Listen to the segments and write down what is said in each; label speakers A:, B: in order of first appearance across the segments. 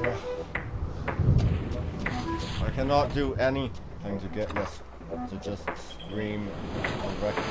A: I cannot do anything to get this to just scream correctly.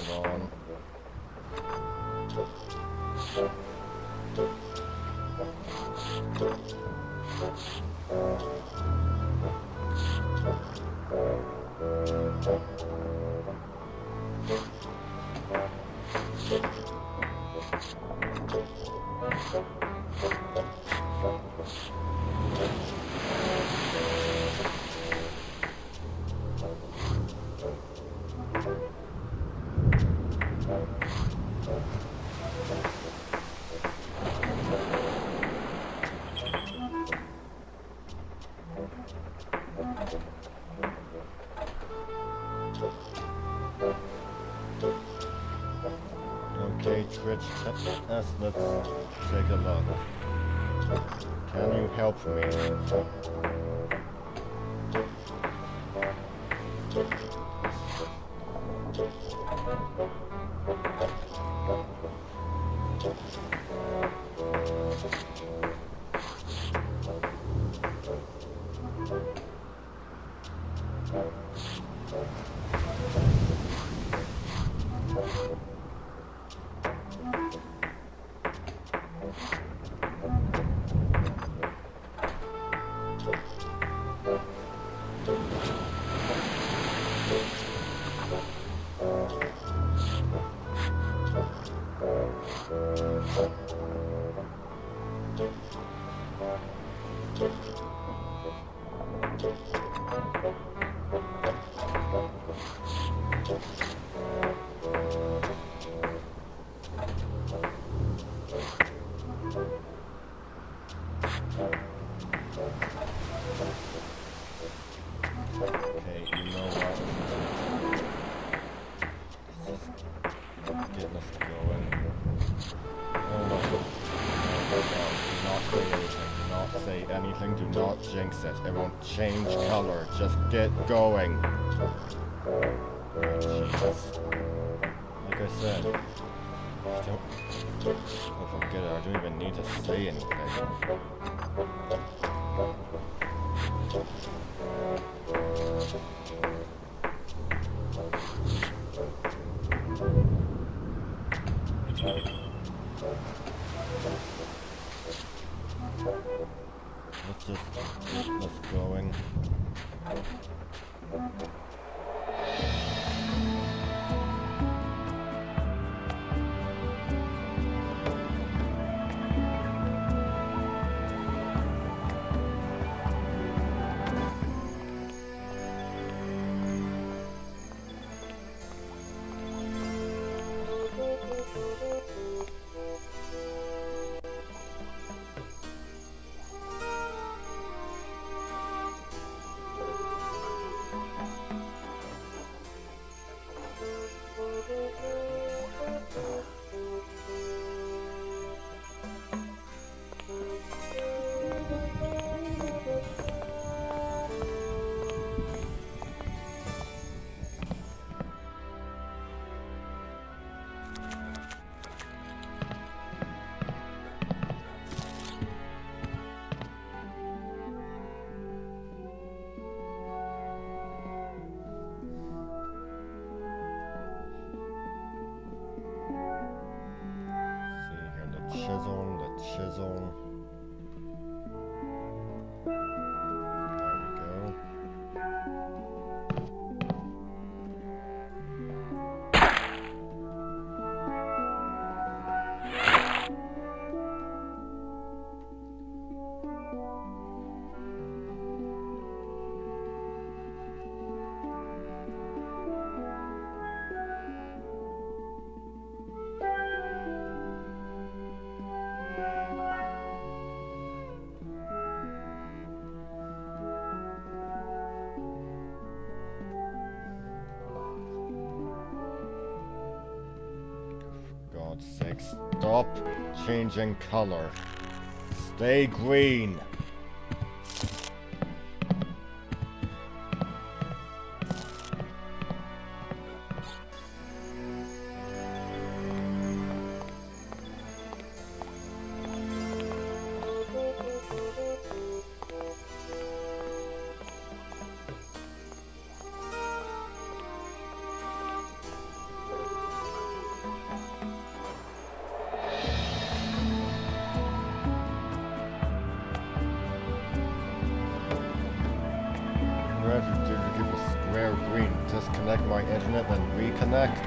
A: Hold on. Okay, Twitch test, let's take a look. Can you help me? Okay, you know what? Let's just get this going. Oh no. Do not say anything. Do not say anything. Do not jinx it. It won't change color. Just get going. Jesus. Like I said, don't forget it. I don't even need to say anything. Let's just get this going. Chisel. There we go. Like, stop changing color. Stay green. To keep the square green. Disconnect my internet, then reconnect.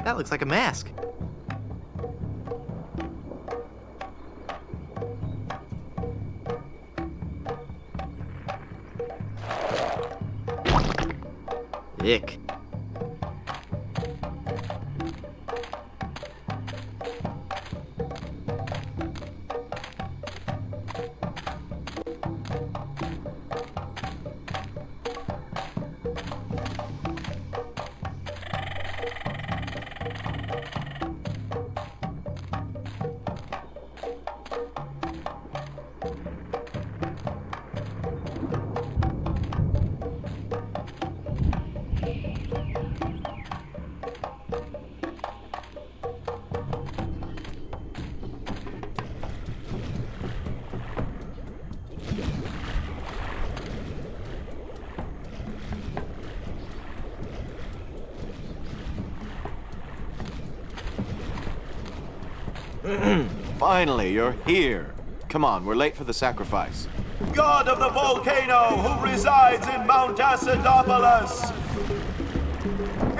B: That looks like a mask. Ick.
C: Finally, you're here. Come on, we're late for the sacrifice.
D: God of the volcano who resides in Mount Acidopolis,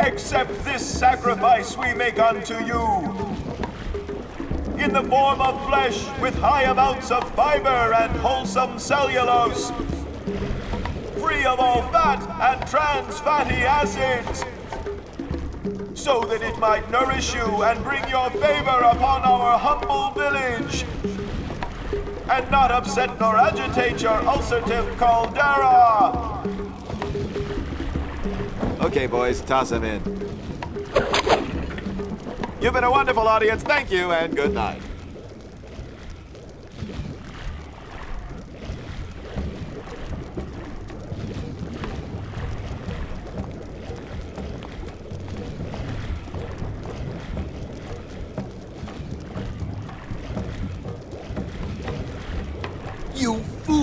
D: accept this sacrifice we make unto you. In the form of flesh with high amounts of fiber and wholesome cellulose, free of all fat and trans fatty acids, so that it might nourish you and bring your favor upon our humble village, and not upset nor agitate your ulcerative caldera.
C: Okay, boys, toss him in. You've been a wonderful audience, thank you, and good night.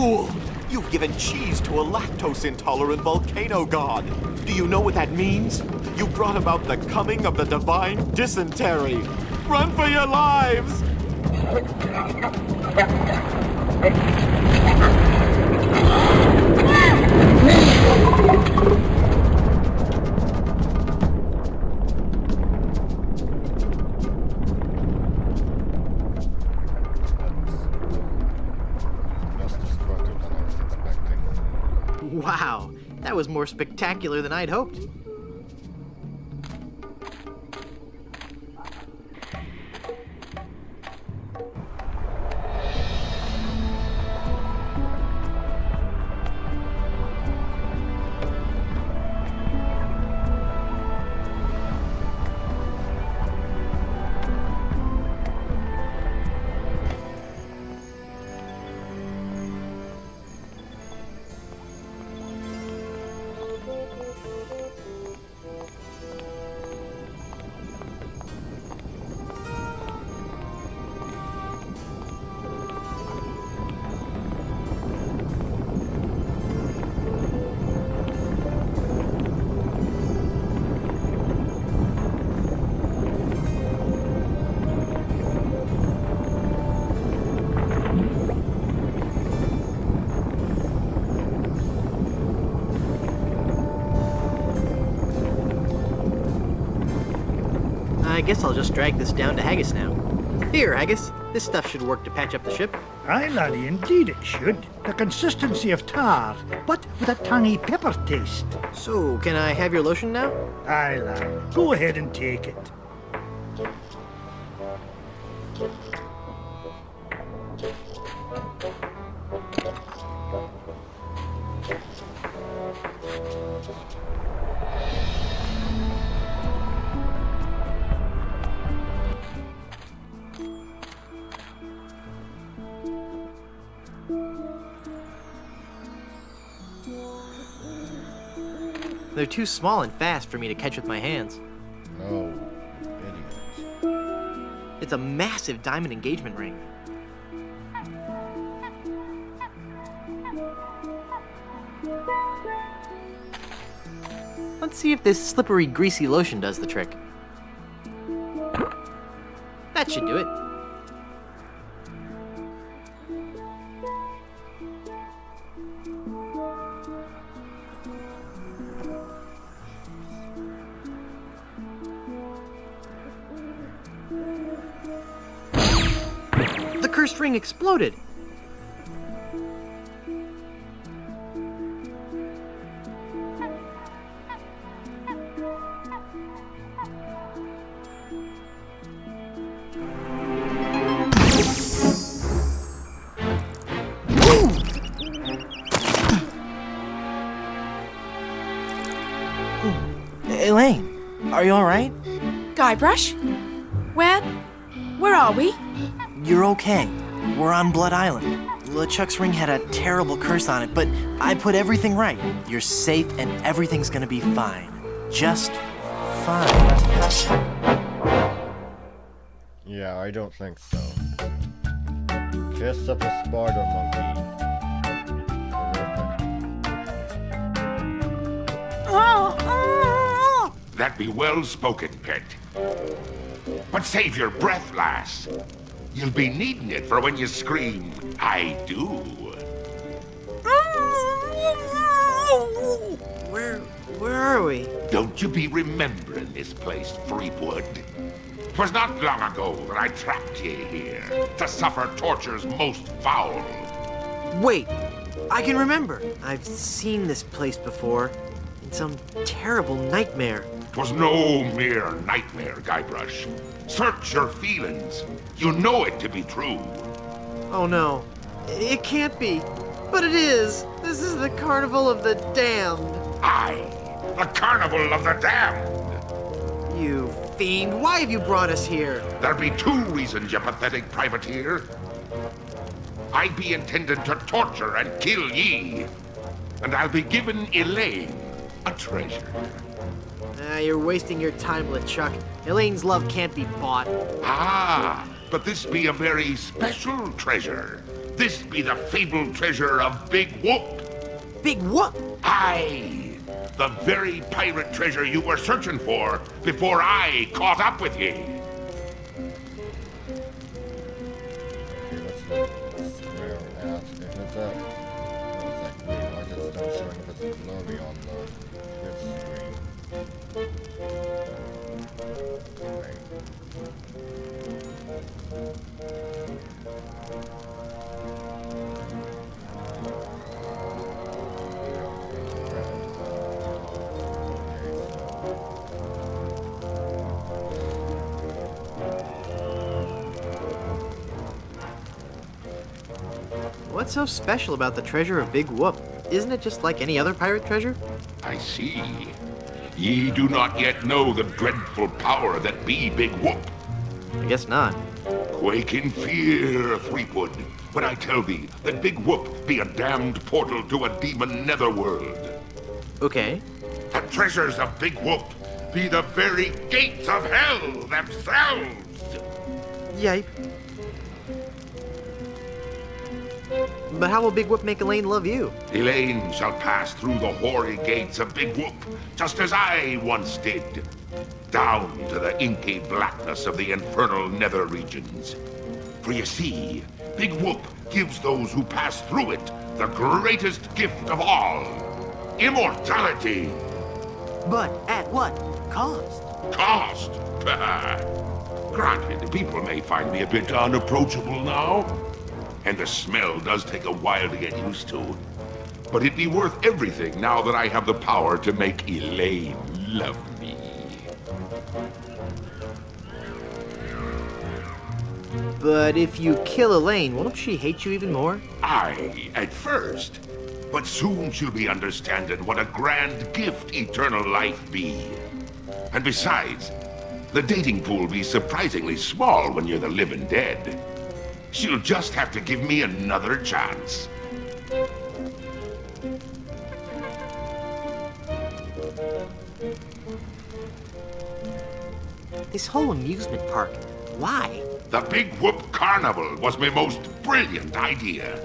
C: fool! You've given cheese to a lactose-intolerant volcano god. Do you know what that means? You brought about the coming of the divine dysentery. Run for your lives!
A: Less destructive than I was expecting.
B: Wow, that was more spectacular than I'd hoped. I guess I'll just drag this down to Haggis now. Here, Haggis. This stuff should work to patch up the ship.
E: Aye, laddie, indeed it should. The consistency of tar, but with a tangy pepper taste.
B: So, can I have your lotion now?
E: Aye, lad, go ahead and take it.
B: They're too small and fast for me to catch with my hands.
A: No, idiot.
B: It's a massive diamond engagement ring. Let's see if this slippery, greasy lotion does the trick. That should do it. The cursed ring exploded. Elaine, are you all right?
F: Guybrush? Where are we?
B: You're okay. We're on Blood Island. LeChuck's ring had a terrible curse on it, but I put everything right. You're safe and everything's gonna be fine. Just fine.
A: Yeah, I don't think so. Kiss up a spider monkey.
G: That be well spoken, pet. But save your breath, lass. You'll be needing it for when you scream, I do.
B: Where are we?
G: Don't you be remembering this place, Threepwood? 'Twas not long ago that I trapped ye here to suffer tortures most foul.
B: Wait, I can remember. I've seen this place before. In some terrible nightmare.
G: 'Twas no mere nightmare, Guybrush. Search your feelings. You know it to be true.
B: Oh no, it can't be. But it is. This is the Carnival of the Damned.
G: Aye, the Carnival of the Damned.
B: You fiend, why have you brought us here?
G: There be two reasons, you pathetic privateer. I be intended to torture and kill ye, and I'll be giving Elaine a treasure.
B: You're wasting your time, LeChuck. Elaine's love can't be bought.
G: Ah, but this be a very special treasure. This be the fabled treasure of Big Whoop.
B: Big whoop!
G: Aye, the very pirate treasure you were searching for before I caught up with ye.
A: Okay, let's look square at if it's a what's that green? Why is it still showing if it's blurry on the Twitch screen? Wait.
B: What's so special about the treasure of Big Whoop? Isn't it just like any other pirate treasure?
G: I see. Ye do not yet know the dreadful power that be Big Whoop.
B: I guess not.
G: Quake in fear, Threepwood, when I tell thee that Big Whoop be a damned portal to a demon netherworld.
B: Okay.
G: The treasures of Big Whoop be the very gates of hell themselves.
B: Yipe. But how will Big Whoop make Elaine love you?
G: Elaine shall pass through the hoary gates of Big Whoop, just as I once did, down to the inky blackness of the infernal nether regions. For you see, Big Whoop gives those who pass through it the greatest gift of all, immortality.
B: But at what cost?
G: Cost? Granted, people may find me a bit unapproachable now, and the smell does take a while to get used to. But it'd be worth everything now that I have the power to make Elaine love me.
B: But if you kill Elaine, won't she hate you even more?
G: Aye, at first. But soon she'll be understanding what a grand gift eternal life be. And besides, the dating pool be surprisingly small when you're the living dead. She'll just have to give me another chance.
B: This whole amusement park, why?
G: The Big Whoop Carnival was my most brilliant idea.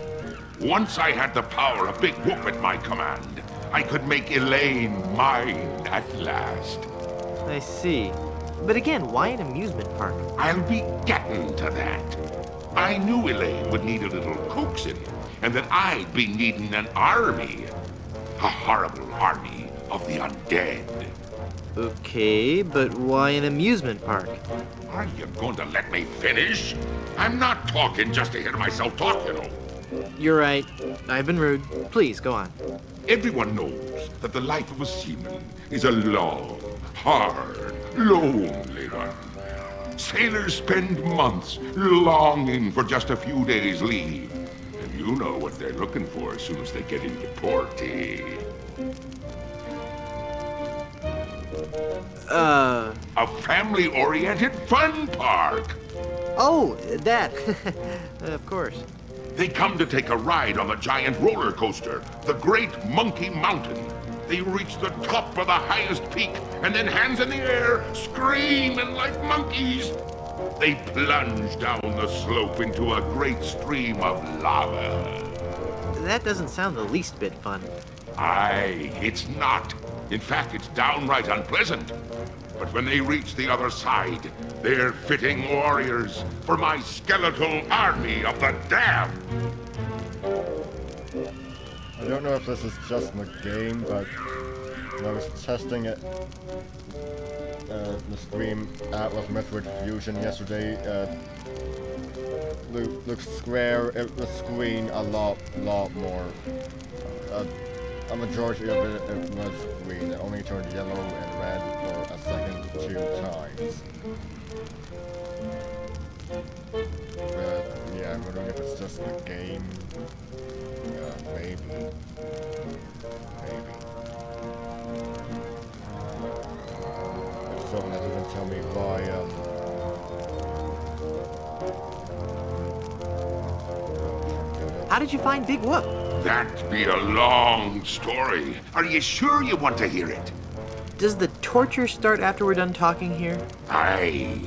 G: Once I had the power of Big Whoop at my command, I could make Elaine mine at last.
B: I see. But again, why an amusement park?
G: I'll be getting to that. I knew Elaine would need a little coaxing, and that I'd be needing an army. A horrible army of the undead.
B: Okay, but why an amusement park?
G: Are you going to let me finish? I'm not talking just to hear myself talk, you know.
B: You're right. I've been rude. Please, go on.
G: Everyone knows that the life of a seaman is a long, hard, lonely one. Sailors spend months longing for just a few days' leave. And you know what they're looking for as soon as they get into port, eh? A family-oriented fun park.
B: Oh, that. Of course.
G: They come to take a ride on the giant roller coaster, the Great Monkey Mountain. They reach the top of the highest peak, and then hands in the air, screaming like monkeys. They plunge down the slope into a great stream of lava.
B: That doesn't sound the least bit fun.
G: Aye, it's not. In fact, it's downright unpleasant. But when they reach the other side, they're fitting warriors for my skeletal army of the damned.
A: I don't know if this is just in the game, but when I was testing it, the stream Atlas Metroid Fusion yesterday, looked square, the screen a lot more. A majority of it was green. It only turned yellow and red for a second 2 times. But yeah, I'm wondering if it's just the game. Maybe. If so, that doesn't tell me why,
B: How did you find Big Whoop?
G: That be a long story. Are you sure you want to hear it?
B: Does the torture start after we're done talking here?
G: Aye.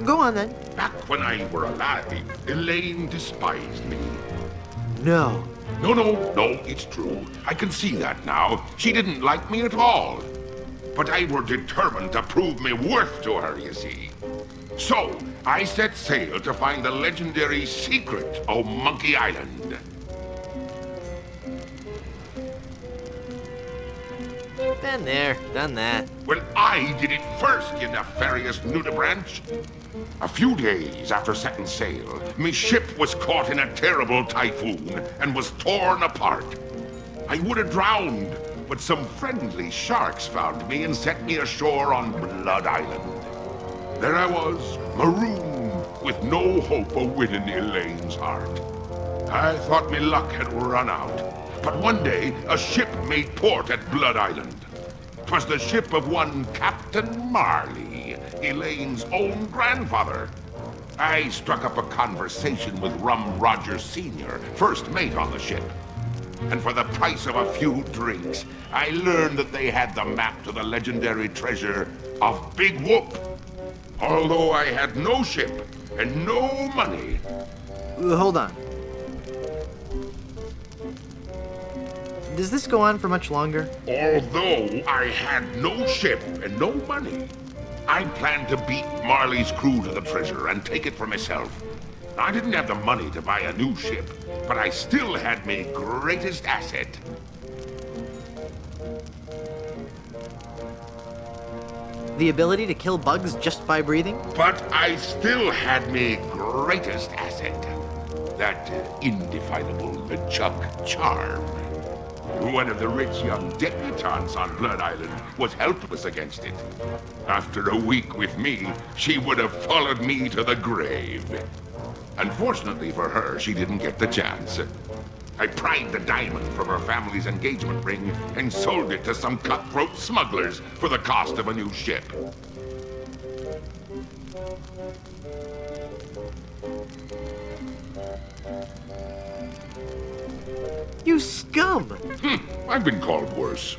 B: Go on then.
G: Back when I were alive, Elaine despised me.
B: no.
G: No, it's true. I can see that now. She didn't like me at all. But I were determined to prove me worth to her, you see. So, I set sail to find the legendary secret of Monkey Island.
B: Been there, done that.
G: Well, I did it first, you nefarious nudibranch. A few days after setting sail, me ship was caught in a terrible typhoon and was torn apart. I would have drowned, but some friendly sharks found me and set me ashore on Blood Island. There I was, marooned, with no hope of winning Elaine's heart. I thought me luck had run out, but one day a ship made port at Blood Island. 'Twas the ship of one Captain Marley, Elaine's own grandfather. I struck up a conversation with Rum Rogers Sr., first mate on the ship. And for the price of a few drinks, I learned that they had the map to the legendary treasure of Big Whoop. Although I had no ship and no money.
B: Hold on. Does this go on for much longer?
G: Although I had no ship and no money, I planned to beat Marley's crew to the treasure and take it for myself. I didn't have the money to buy a new ship, but I still had my greatest asset.
B: The ability to kill bugs just by breathing?
G: But I still had my greatest asset. That indefinable LeChuck charm. One of the rich young debutantes on Blood Island was helpless against it. After a week with me, she would have followed me to the grave. Unfortunately for her, she didn't get the chance. I pried the diamond from her family's engagement ring and sold it to some cutthroat smugglers for the cost of a new ship.
B: You scum!
G: I've been called worse.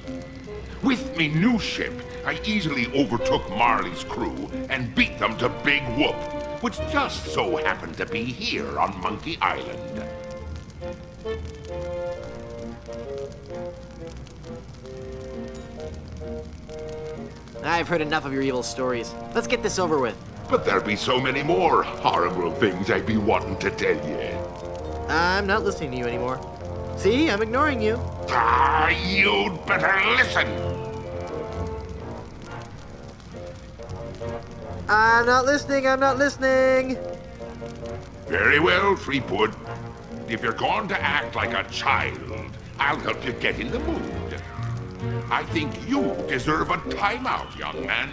G: With me new ship, I easily overtook Marley's crew and beat them to Big Whoop, which just so happened to be here on Monkey Island.
B: I've heard enough of your evil stories. Let's get this over with.
G: But there be so many more horrible things I be wanting to tell you.
B: I'm not listening to you anymore. See, I'm ignoring you.
G: Ah, you'd better listen.
B: I'm not listening.
G: Very well, Threepwood. If you're going to act like a child, I'll help you get in the mood. I think you deserve a timeout, young man.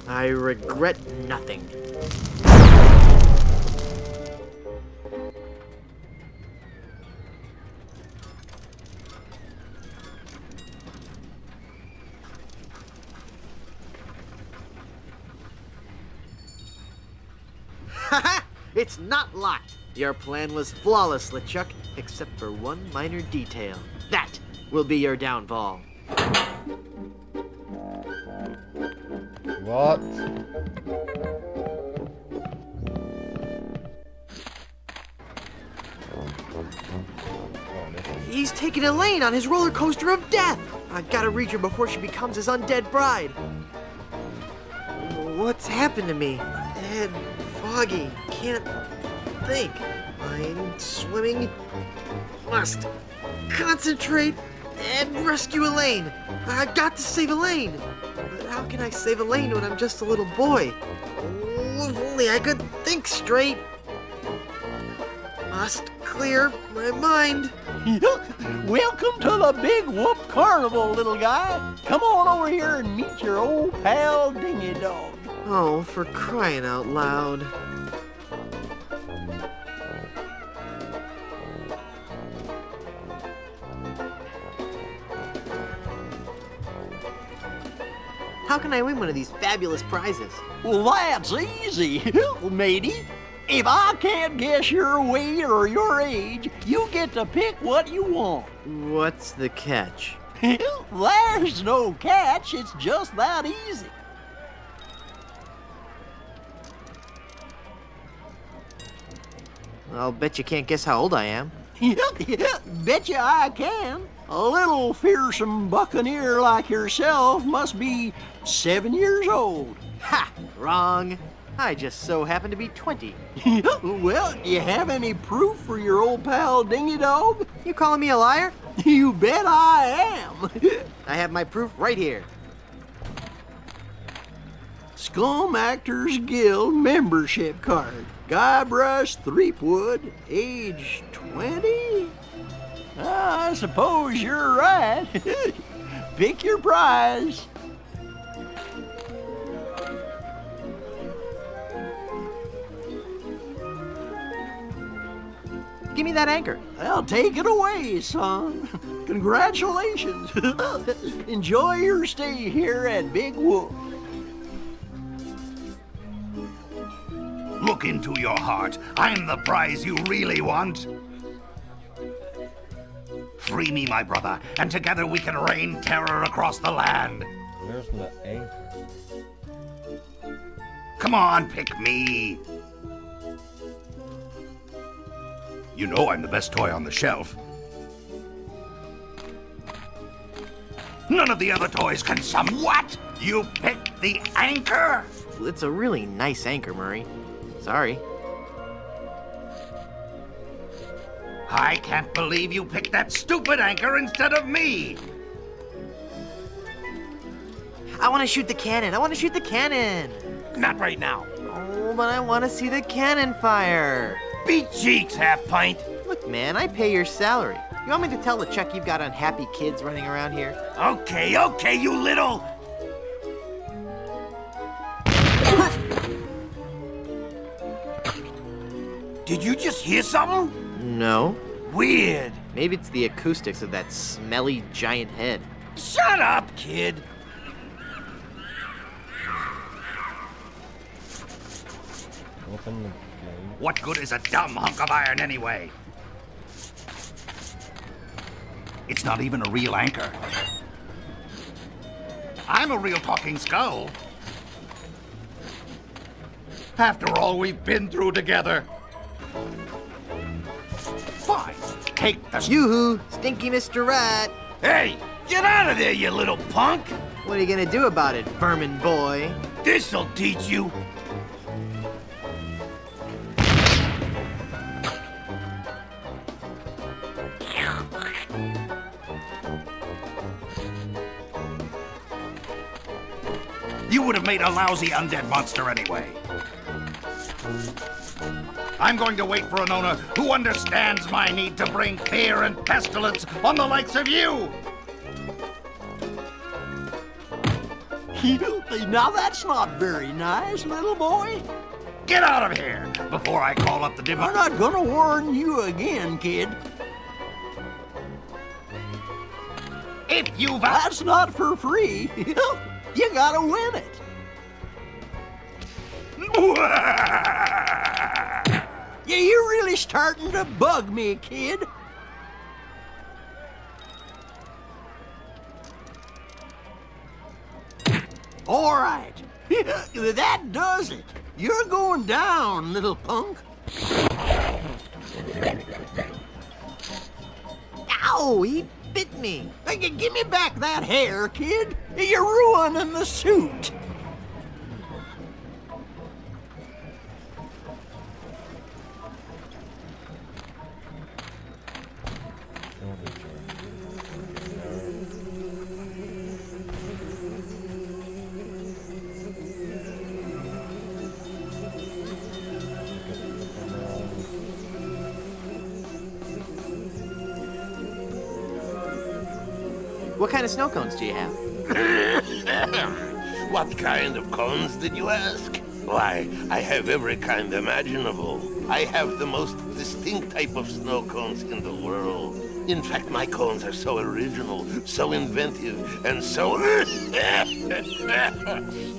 B: I regret nothing. Haha! It's not locked! Your plan was flawless, LeChuck, except for one minor detail. That will be your downfall.
A: What?
B: He's taking Elaine on his roller coaster of death! I gotta reach her before she becomes his undead bride. What's happened to me? Head foggy, can't think. Mind swimming. Must concentrate and rescue Elaine. I got to save Elaine. But how can I save Elaine when I'm just a little boy? Oh, if only I could think straight. Must clear my mind.
H: Welcome to the Big Whoop Carnival, little guy. Come on over here and meet your old pal Dingy Dog.
B: Oh, for crying out loud. How can I win one of these fabulous prizes?
H: Well, that's easy, matey. If I can't guess your weight or your age, you get to pick what you want.
B: What's the catch?
H: There's no catch, it's just that easy.
B: I'll bet you can't guess how old I am.
H: Betcha I can. A little fearsome buccaneer like yourself must be 7 years old.
B: Ha! Wrong. I just so happen to be 20.
H: Well, do you have any proof for your old pal Dingy Dog?
B: You calling me a liar?
H: You bet I am.
B: I have my proof right here.
H: Scum Actors Guild membership card. Guybrush Threepwood, age 20? I suppose you're right. Pick your prize.
B: Give me that anchor.
H: Well, take it away, son. Congratulations. Enjoy your stay here at Big Wolf.
I: Look into your heart. I'm the prize you really want. Free me, my brother, and together we can rain terror across the land.
A: Where's the anchor?
I: Come on, pick me. You know I'm the best toy on the shelf. None of the other toys can What? You picked the anchor?
B: It's a really nice anchor, Murray. Sorry.
I: I can't believe you picked that stupid anchor instead of me.
B: I want to shoot the cannon. I want to shoot the cannon.
I: Not right now.
B: Oh, but I want to see the cannon fire.
I: Beat cheeks, half pint.
B: Look, man, I pay your salary. You want me to tell LeChuck you've got unhappy kids running around here?
I: Okay, you little... Did you just hear something?
B: No.
I: Weird.
B: Maybe it's the acoustics of that smelly giant head.
I: Shut up, kid.
A: Open the gate.
I: What good is a dumb hunk of iron anyway? It's not even a real anchor. I'm a real talking skull. After all we've been through together. Fine. Take the...
B: Yoo-hoo, stinky Mr. Rat.
I: Hey, get out of there, you little punk.
B: What are you gonna do about it, vermin boy?
I: This'll teach you. You would have made a lousy undead monster anyway. I'm going to wait for an owner who understands my need to bring fear and pestilence on the likes of you.
H: Now that's not very nice, little boy.
I: Get out of here before I call up the
H: I'm
I: divine.
H: not gonna warn you again, kid.
I: If you've...
H: That's not for free. You gotta win it. Yeah, you're really starting to bug me, kid. All right. That does it. You're going down, little punk.
B: Ow, he bit me.
H: Hey, give me back that hair, kid. You're ruining the suit.
B: What kind of snow cones do you have?
J: What kind of cones did you ask? Why, I have every kind imaginable. I have the most distinct type of snow cones in the world. In fact, my cones are so original, so inventive, and so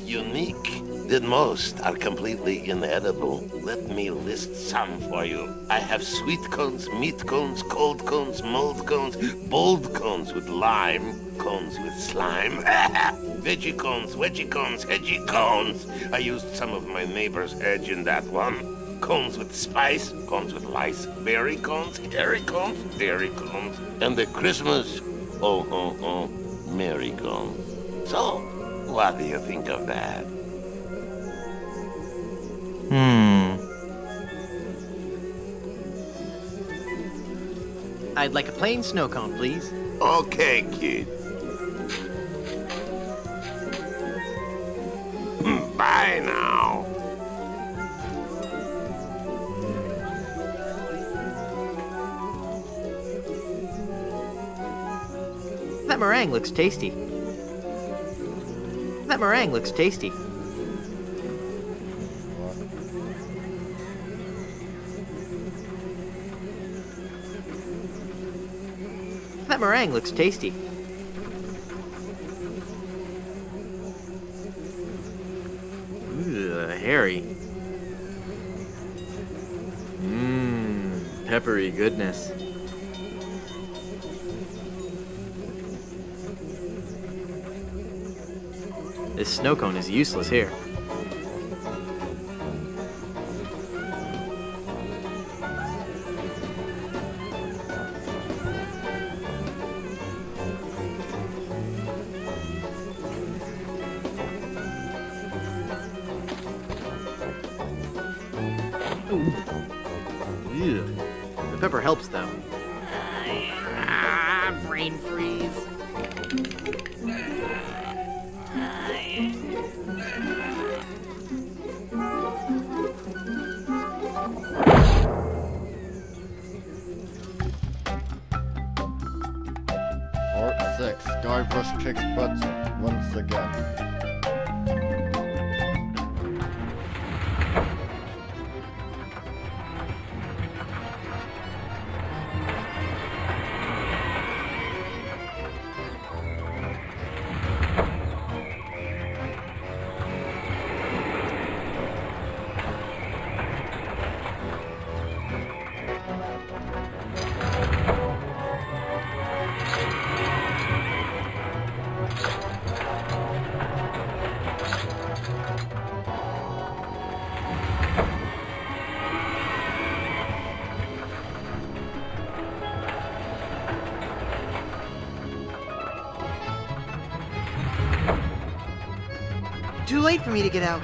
J: unique that most are completely inedible. Let me list some for you. I have sweet cones, meat cones, cold cones, mold cones, bold cones with lime, cones with slime, veggie cones, wedgie cones, hedgy cones. I used some of my neighbor's edge in that one. cones with spice, cones with lice, berry cones, cherry cones, dairy cones, and the Christmas, Mary cones. So, what do you think of that?
B: I'd like a plain snow cone, please.
J: Okay, kid. Bye now.
B: That meringue looks tasty. That meringue looks tasty. That meringue looks tasty. Ooh, hairy. Peppery goodness. This snow cone is useless here. Ew. The pepper helps, though.
H: Brain freeze.
A: Part 6. Guybrush kicks butt once again.
B: Too late for me to get out.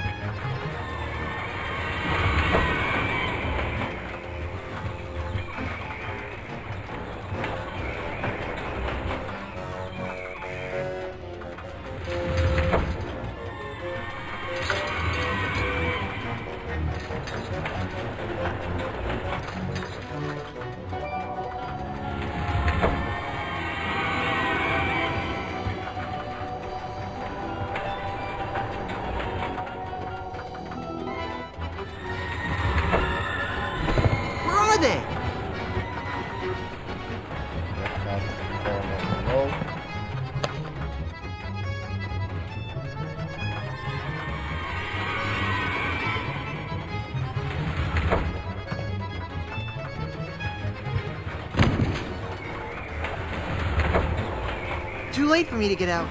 B: Too late for me to get out.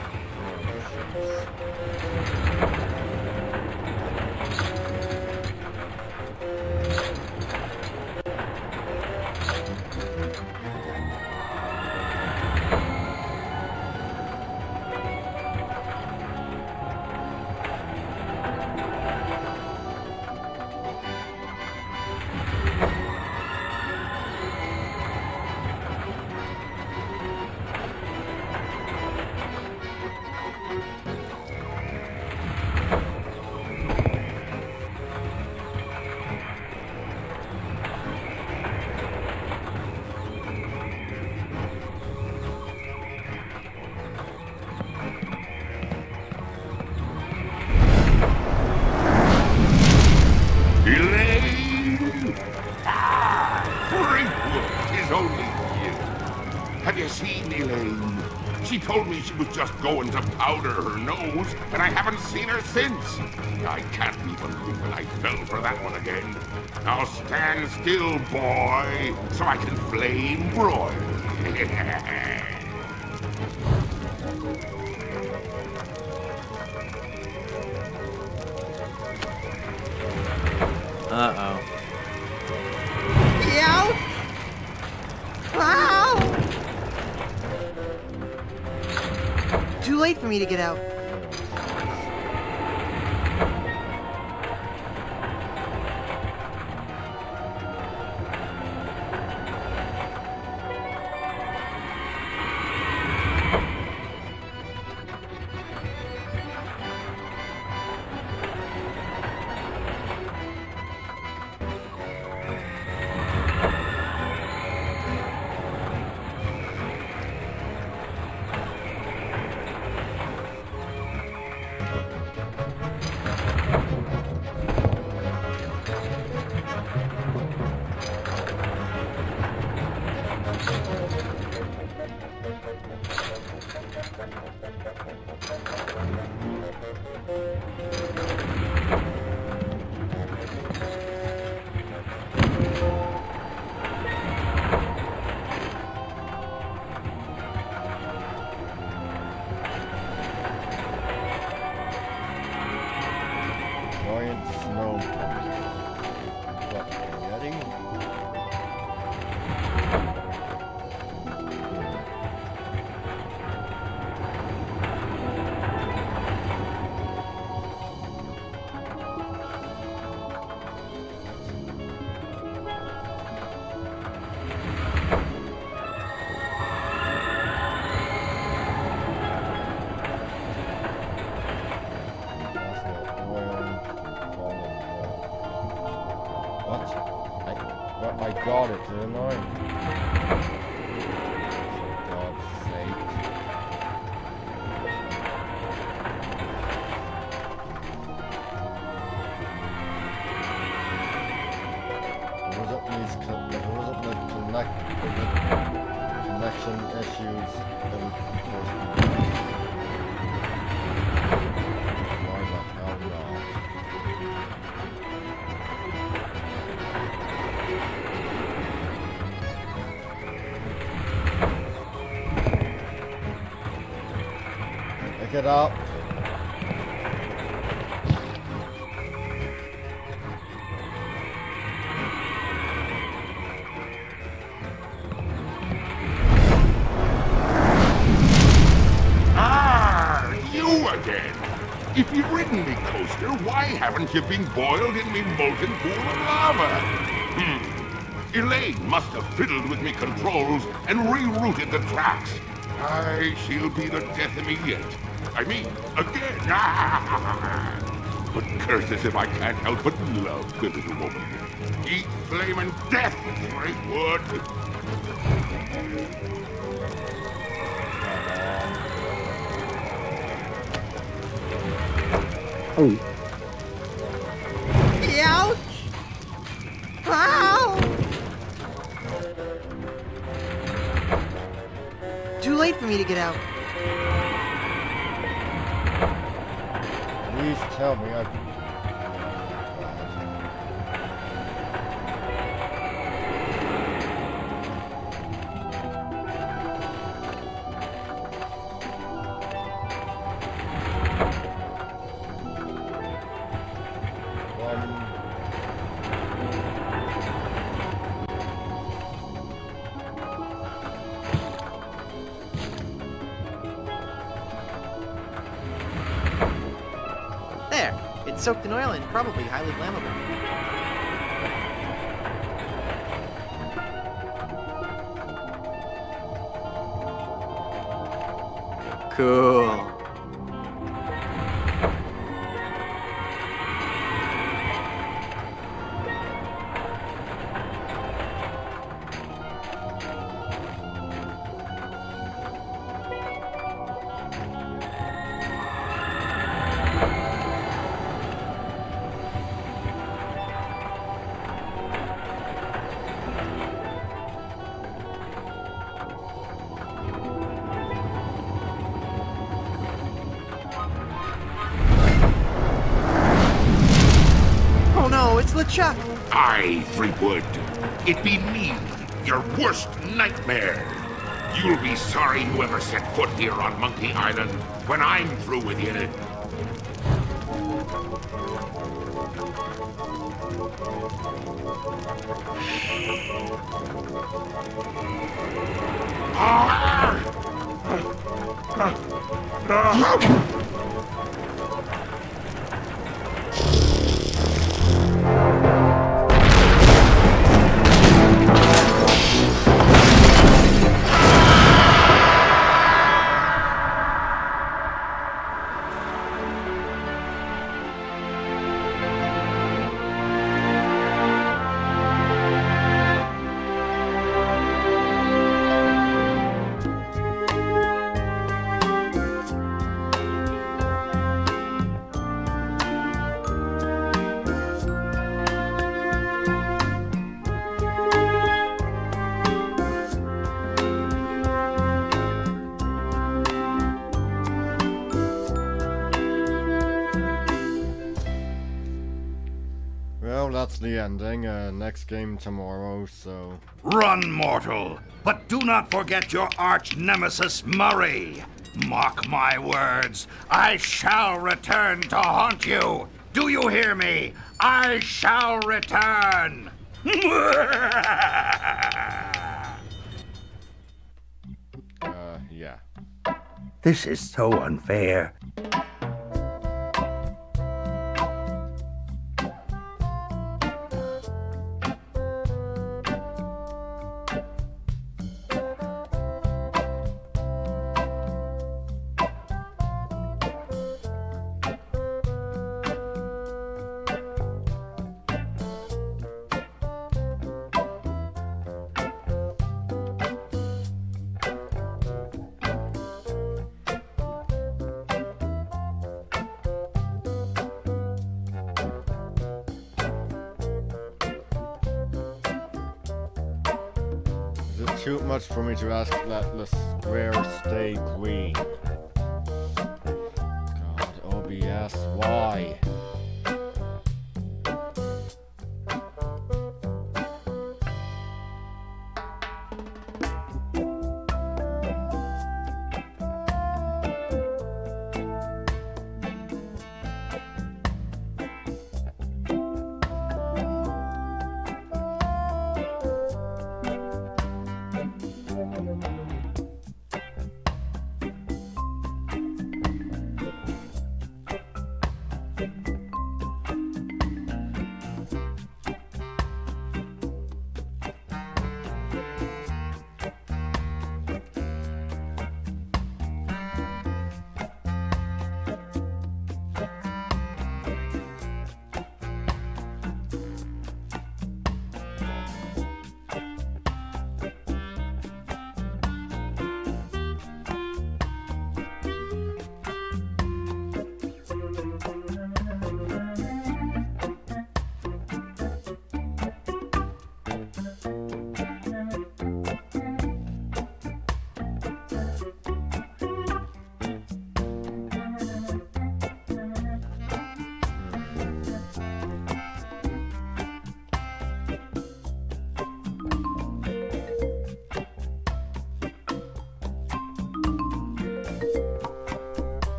G: Have you seen Elaine? She told me she was just going to powder her nose, and I haven't seen her since. I can't even believe that I fell for that one again. Now stand still, boy, so I can flame broil.
B: Uh-oh. for me to get out.
A: Giant snow pumpkin. What, Yeti? What? I got it, didn't I? For God's sake. There wasn't the connection issues, and of course, why the hell not? Pick it up.
G: Ah, you again. If you've ridden me coaster, why haven't you been boiled in me molten pool of lava? Elaine must have fiddled with me controls and rerouted the tracks. Aye, she'll be the death of me yet. I mean, again. But curses if I can't help but love the little woman. Eat flaming death, Drakewood.
B: Ouch! Ow! Too late for me to get out.
A: Please tell me I've...
B: There. It's soaked in oil and probably highly flammable. Cool. Oh no, it's LeChuck!
G: Aye, Threepwood. It be me, your worst nightmare. You'll be sorry you ever set foot here on Monkey Island when I'm through with you.
A: Well, that's the ending. Next game tomorrow, so...
I: Run, mortal, but do not forget your arch nemesis Murray. Mark my words, I shall return to haunt you. Do you hear me? I shall return.
A: Yeah.
K: This is so unfair.
A: Is it too much for me to ask that the square stay green? God, OBS, why?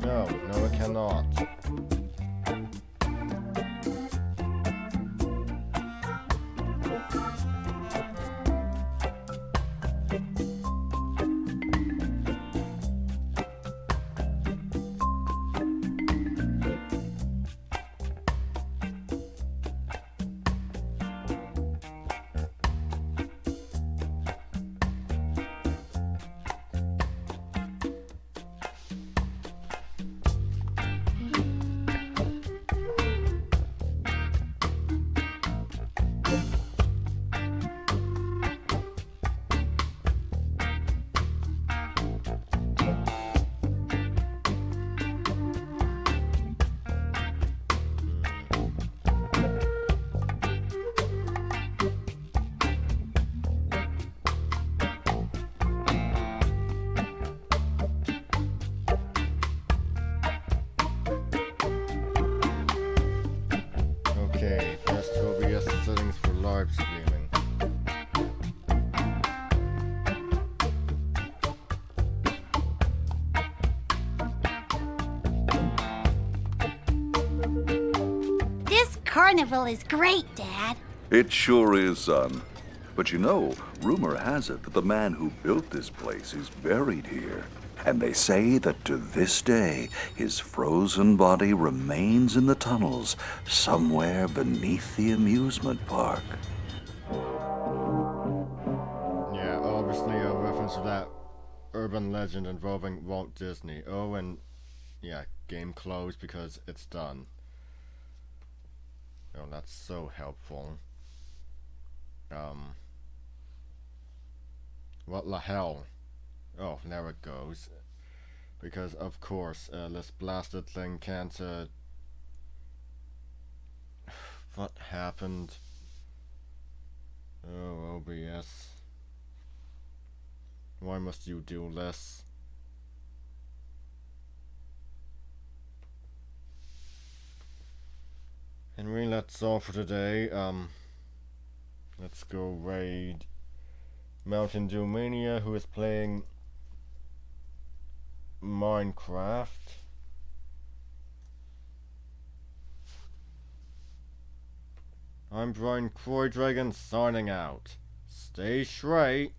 A: No, it cannot.
L: carnival is great, Dad.
M: It sure is, son. But you know, rumor has it that the man who built this place is buried here. And they say that to this day, his frozen body remains in the tunnels somewhere beneath the amusement park.
A: Yeah, obviously a reference to that urban legend involving Walt Disney. Oh, and yeah, game closed because it's done. Oh, that's so helpful. What the hell? Oh, there it goes. Because of course, this blasted thing can't, what happened? Oh, OBS. Why must you do this? Anyway, that's all for today. Let's go raid Mountain Dew Mania, who is playing Minecraft. I'm Brian Croydragon signing out. Stay straight.